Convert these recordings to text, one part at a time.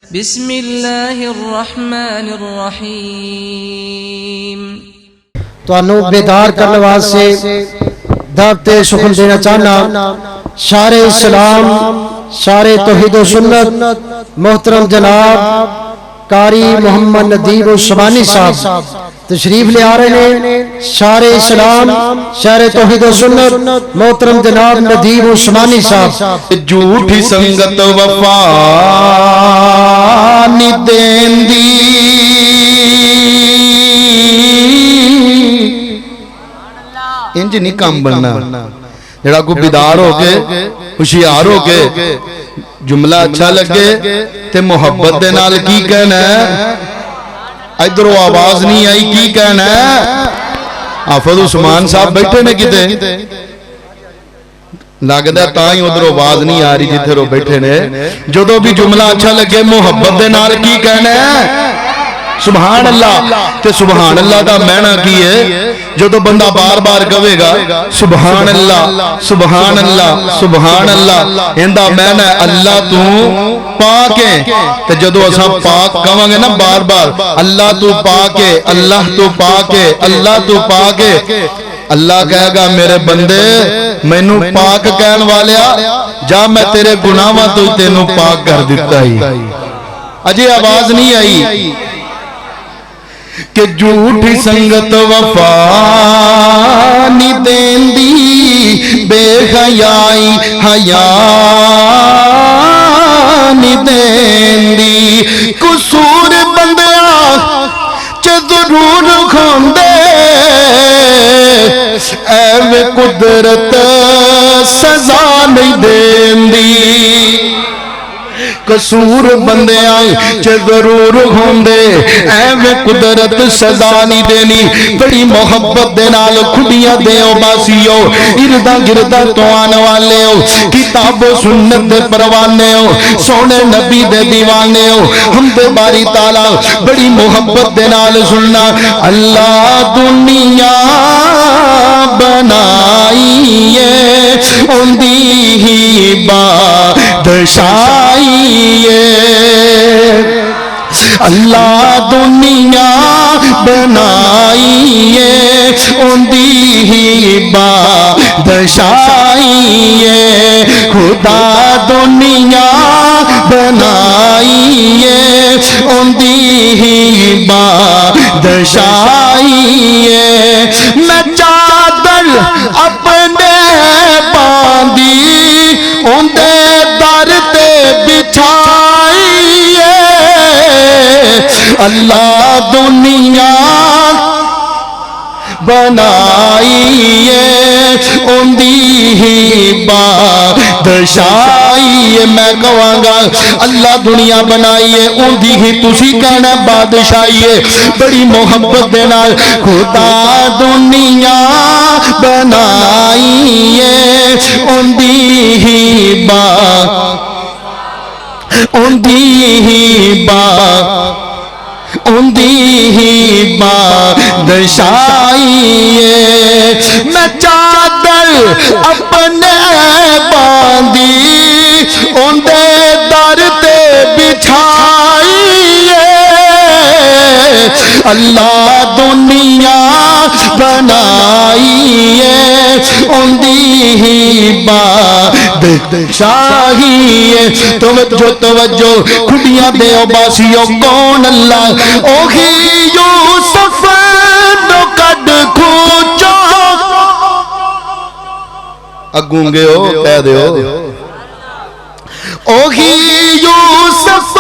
بسم اللہ الرحمن الرحیم۔ تو انو بیدار کرنے واسطے دعوت شکر دینا چاہنا شارع اسلام شارع توحید و سنت محترم جناب قاری محمد ندیم عثمانی صاحب تشریف لے آ رہے ہیں۔ شارع اسلام شارع توحید و سنت محترم جناب ندیم عثمانی صاحب۔ جھوٹی سنگت وفا نہیں دیندی، انج نہیں کام بننا۔ جڑا کو بیدار ہو کے ہوشیار ہو کے جملہ اچھا لگے تے محبت دے نال کی کہنا ہے، ادھروں آواز نہیں آئی کی کہنا ہے۔ حافظ عثمان صاحب بیٹھے نے کتے لگدا تاں ہی ادھر آواز نہیں آ رہی جتھے رو بیٹھے نے۔ جدوں بھی جملہ اچھا لگے محبت دے نال کی کہنا ہے، سبحان اللہ۔ تے سبحان اللہ دا معنی کی ہے؟ جدوں بندہ بار بار کہے گا سبحان اللہ سبحان اللہ سبحان اللہ، ایندا معنی ہے اللہ تو پاک ہے۔ تے جدوں اساں پاک کہاں گے نا بار بار اللہ تو پاک ہے، اللہ تو پاک ہے، اللہ تو پاک ہے، اللہ کہے گا میرے بندے مینوں پاک کہن والیا جا میں تیرے گناہاں تو تینوں پاک کر دیتا ہی۔ اجے آواز نہیں آئی کہ جھوٹی سنگت وفا نہیں دیندی، بے حیائی حیا نہیں دیندی، قصور بندیاں چے ضرور کھوندے، ایویں قدرت سزا نہیں دیندی۔ قصور بندیاں چے ضرور ہوندے، ایویں قدرت سزا نہیں دینی۔ بڑی محبت دے نال کھڑیاں دیو باسیو، ارداں گرداں تو آن والے ہو، کتاب و سنت دے پروانے ہو، سونے نبی دے دیوانے ہو، ہم دے باری تعالیٰ بڑی محبت دے نال سننا۔ اللہ دنیا بنائی ہے اندی ہی بادشاہی ہے، اللہ دنیا بنائی ہے اندی ہی بادشاہی ہے، خدا دنیا بنائی ہے اندی ہی بادشاہی ہے۔ میں چادر اپنے باندھی اندے در تے بچھائی ہے، اللہ دنیا بنائی ہے اندی ہی بادشاہی ہے۔ میں کہاں گا اللہ دنیا بنائی ہے اندی ہی، تسی کہنا بادشاہی ہے۔ بڑی محبت دے نال خدا دنیا بنائی ہے اندی ہی اندی ہی بادشاہی ہے۔ میں چادر اپنے باندھی اندے در تے بچھائی ہے، اللہ دنیا بنائی ہے اندی ہی بادشاہی ہے۔ توجہ توجہ کھڑیاں دیو باسیو، کون اللہ؟ اوہی یوسف نو کڈ کھوچو، اگوں گے ہو کہہ دیو، اوہی یوسف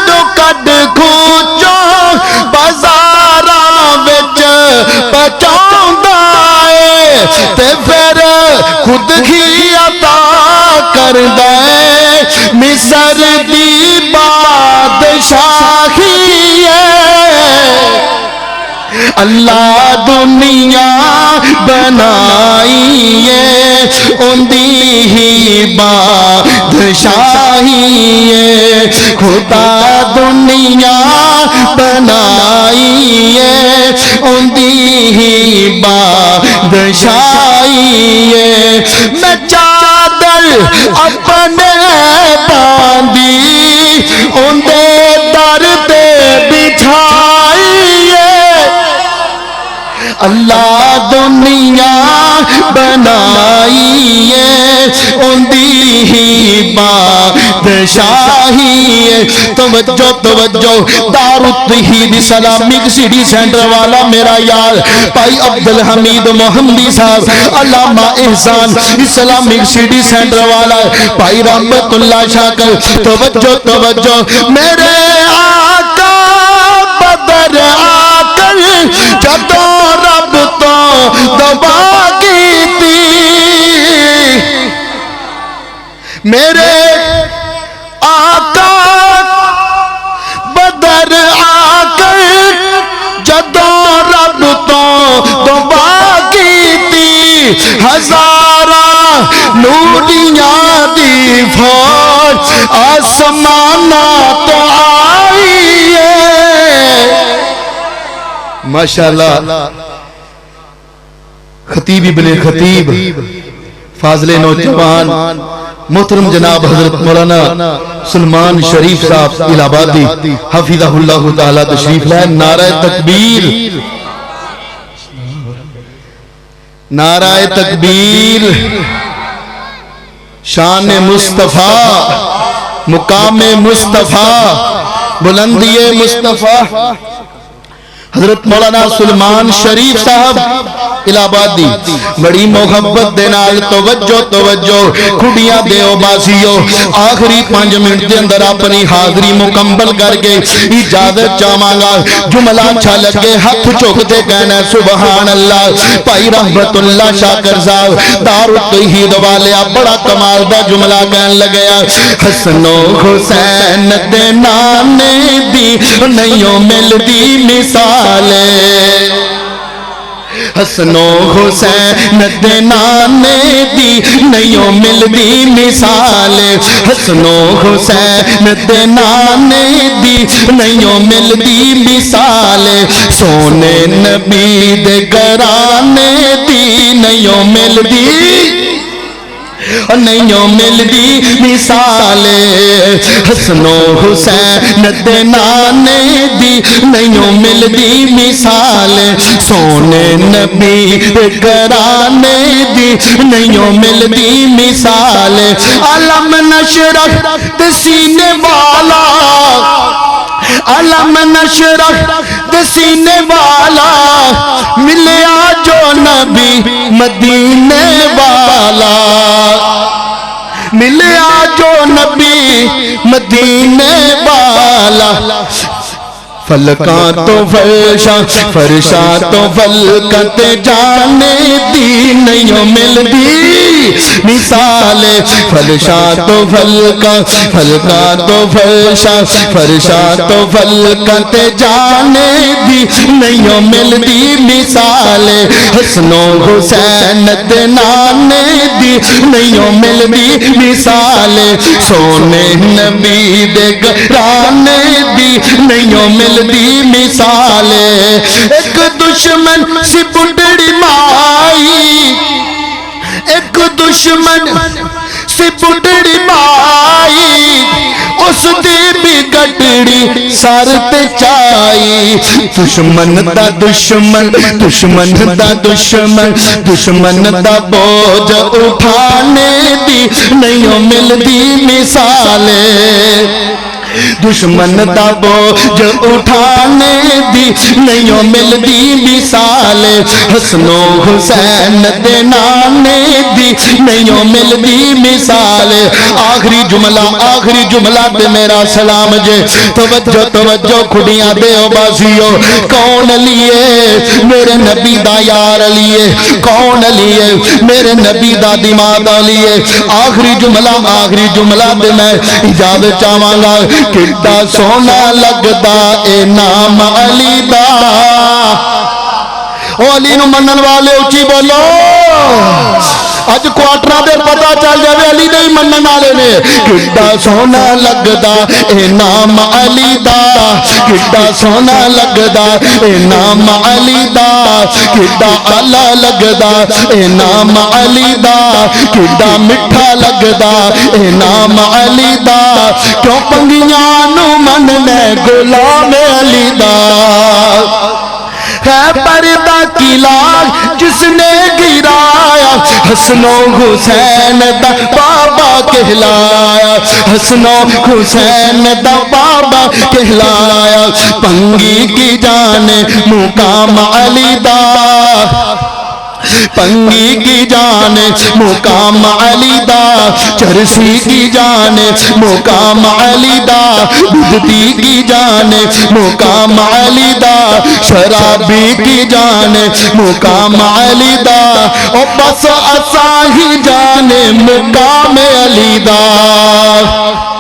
نو کڈ کھوچو، بازاراں وچ پہنچاوندا اے تے پھر خود ہی عطا کردا اے، مصر دی بادشاہی ہے، اللہ دنیا بنائی ہے اندی ہی بادشاہی ہے، خدا دنیا بنائی ہے اندی ہی بادشاہی ہے۔ میں چادر اپنے باندھی اندے در تے بچھائیے اللہ دنیا بنائیے اندی ہی بادشاہی توجہ توجہ دار التوحید اسلامک سٹی سینٹر والا میرا یار بھائی عبدالحمید محمدی صاحب علامہ احسان اسلامک سٹی سینٹر والا بھائی رحمت اللہ شاکر توجہ توجہ میرے آقا بدر آکر جدوں رب تو دعا کی تھی میرے آقا بدر آکر جدوں رب تو دعا کی تھی ہزارہ نوریاں دی فوج آسمانہ تو آئی ہے ماشاءاللہ خطیب ابن خطیب فاضل نوجوان محترم جناب حضرت مولانا سلمان شریف صاحب الہ آبادی حفظہ اللہ تعالی تشریف لائے نعرہ تکبیر نعرہ تکبیر شان مصطفیٰ مقام مصطفیٰ بلندی مصطفیٰ حضرت مولانا سلمان شریف صاحب الہ آبادی بڑی محبت دے نال توجہ توجہ کھڑیاں دیو بازیو آخری 5 منٹ دے اندر اپنی حاضری مکمل کر کے اجازت چاہواں گا جملہ اچھا لگے ہاتھ چوکتے کہنا سبحان اللہ بھائی رحمت اللہ شاکر صاحب دار التوحید والے بڑا کمال دا جملہ کہن لگیا حسن و حسین دے نانے دی نہیں مل دی مثالے حسن و حسین دے نانے دی نہیں مل دی مثالے حسن و حسین دے نانے دی نہیں مل دی مثالے سونے نبی دے گرانے دی نہیں مل دی نہیں ملدی مثالے حسن و حسین دے نانے دی نہیں ملدی مثالے سونے نبی گرانے دی نہیں ملدی مثالے علم نشرح سینے والا علم نشرح سینے والا ملیا جو نبی مدینے والا ملیا جو نبی مدینے والا فلکاں تو فرشاں فرشاں تو فلکت جانے دی نہیں ملدی مثالے فرشاں تو فلکاں فلکاں تو فرشاں فرشاں تو فلکت جانے دی نہیں ملدی مثالے حسن و حسین دے نانے دی نہیں ملدی مثالے سونے نبی دے گرانے دی نہیں ملدی دی مثالے ایک دشمن سی بڑھڑی مائی ایک دشمن سی بڑھڑی مائی اس دی بھی گٹڑی سر تے چائی دشمن دا دشمن دشمن دا دشمن دشمن دا بوجھ اٹھانے دی نہیں ملدی مثالے دشمن دا بوجھ اٹھانے دی نہیں ملدی مثالے حسن و حسین دے نانے دی نہیں ملدی مثالے آخری جملہ تے میرا سلام جے توجہ توجہ کھڑیاں دیو بازیو کون لیے میرے نبی دا یار لیے کون لیے میرے نبی دا دماغ لیے آخری جملہ تے میں اجازت چاہواں گا کتا سونا لگدا اے نام علی دا او علی نو منن والے اچھی بولو اج کوارٹراں دے پتہ چل جاوے علی دے ہی منن والے نے کڈا سونا لگدا اے نام علی دا کڈا سونا لگدا اے نام علی دا کڈا اعلی لگدا اے نام علی دا کڈا میٹھا لگدا اے نام علی دا کیوں پنگیاں نو مننے غلام علی دا ہے پردہ کی لاج جس نے گرایا حسن و حسین دا بابا کہلایا حسن و حسین دا بابا کہلایا پنگی کی جان مقام علی دا پنگی کی جان مقام علی دا چرسی کی جان مقام علی دا بدتی کی جان مقام علی دا شرابی کی جان مقام علی دا او بس اساہی جان مقام علی دا